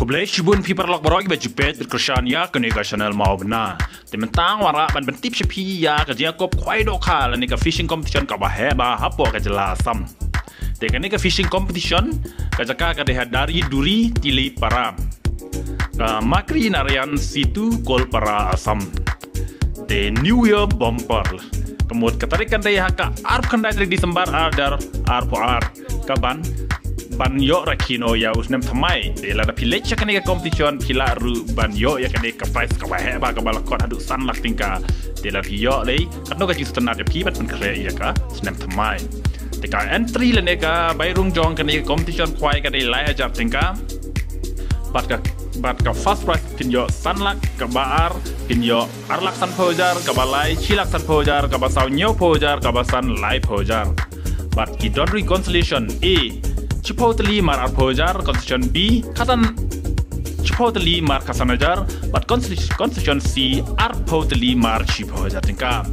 Kublai shibun pi parlok barok ba jipet berkesan ya kene ka channel mau bena. Tementang wara ban bentip sepi ya ka dia kop kwai do kha la ni ka fishing competition ka ba he ba hapo ka jela sam. Te kene ka fishing competition ka jaka ka de dari duri tili para. Ka makri narian situ kol para asam. Te New Year bumper. Kemud ketarikan daya haka arp kandai dari disembar adar arpo ar kaban ban yo rakino ya usnem thamai de la pilek chakane ka competition pila ru ban yo ya kane ka prize ka wahe ba ka balakot hadu san lak tingka de la yo le katno ka jisu tanat pi bat ban kre ya ka usnem thamai de ka entry le ne ka bai rung jong kane ka competition kwai ka de lai ajap tingka bat ka first prize pin yo san lak ka baar pin yo arlak san pojar ka balai chilak san pojar ka basau nyo pojar ka basan lai pojar bat ki don reconciliation Chipotali mar arpojar constitution B katan Chipotali mar kasanajar but constitution C arpotali mar chipojar tingka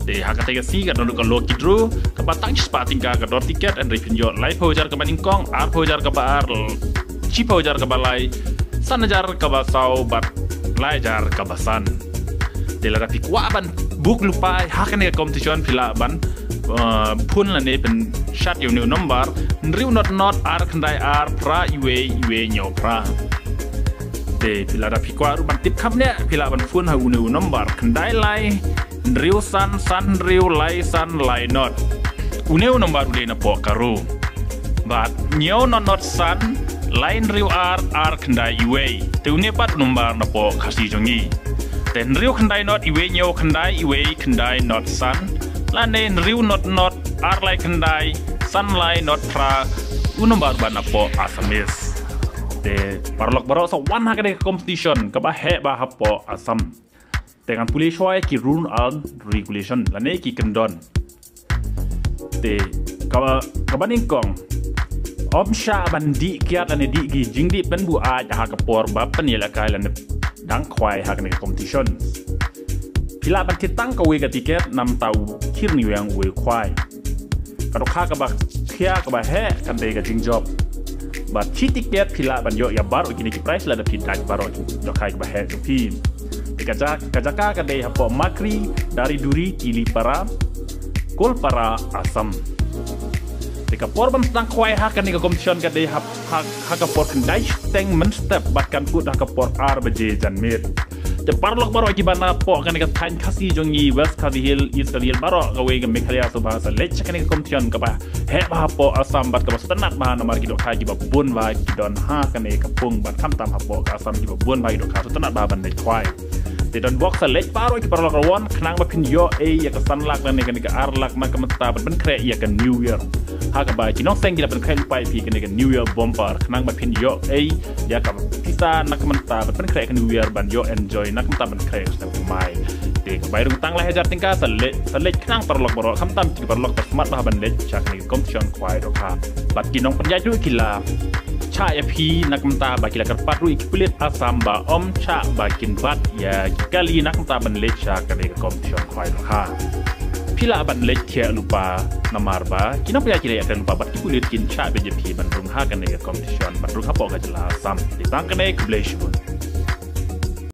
de hakatega C ka dondu ka loki dru ka batang spa tingka ka dot ticket and repinjo live pojar ka baningkong arpojar ka bar chipojar ka balai sanajar ka basau bat laijar ka basan de la pikwa ban buk lupai hakane competition pila ban pun la ne pen chat yo new number riu not ar khandai ar pra iwe nyo pra de pila da pikwa ru ban tip khap ne pila ban pun ha new number khandai lai riu san riu lai not uneu number de na po karu but nyo not san line riu ar khandai iwe te une pat number na po khasi jongi ten riu khandai not iwe nyo khandai not san lane riu not ar lai khandai sunlight not pra unombar ban apo asamis de parlok baro so one hakade competition ka ba he ba hapo asam dengan puli shoi ki rule and regulation lane ki kendon de ka baning kong sha bandi kiat ane di gi jingdi pen bu a ha ka por ba pen yela kai lane dang khwai hakane competition pila ban titang ka we ga tiket nam tau kirni yang we khwai kado kha ka ba khia ka ba he kan de ga jing job but chi tiket pila ban yo ya bar kini ki price la da pi daj baro do khai ka ba he to pi de ka ka de hapo makri dari duri tili para kol para asam de ka por ban tang khwai ha kan ni ka competition ka de ha ka por kan dai teng men step bat kan put ha ka por ar baje jan mit te parlok baro ki bana po kan ka thain khasi jongi west khadi hill east khadi hill baro ka we ga mekhalia so ba sa lech kan ka competition ka ba he ba po asam bat ka stanat ba na mar ki do kha ki ba bun wa ki don ha kan ka pung bat tham tam ha po ka asam ki ba bun wa ki do kha stanat ba ban nei khwai te don box sa lech baro ki parlok rawon khnang ba pin yo ya ka san lak na kan ka ar lak ma ka mata ban kre ya ka new year ha ka ba ki no seng ki da ban kre pai pi kan ka new year bumper khnang ba pin yo ya ka pisa nak mata ban kre ka new year ban yo enjoy nak mata ban kre ka mai de ka bai rung tang la hajar tingka sa lech khnang parlok baro kham tam ki parlok ta smart ba ban lech chak ni competition kwai do kha bat ki nong panjai tu kila cha ya pi nak mata ba kila karpat ru ikpulit asam ba cha ba kin bat ya kali nak mata ban lech chak ni competition kwai do kha pila ban lech kia lupa namar ba kina pya kila ya kan lupa bat ikpulit kin cha be je pi ban rung ha kan ni competition ban rung ha po ga jela asam di tang kan ni kublai shibun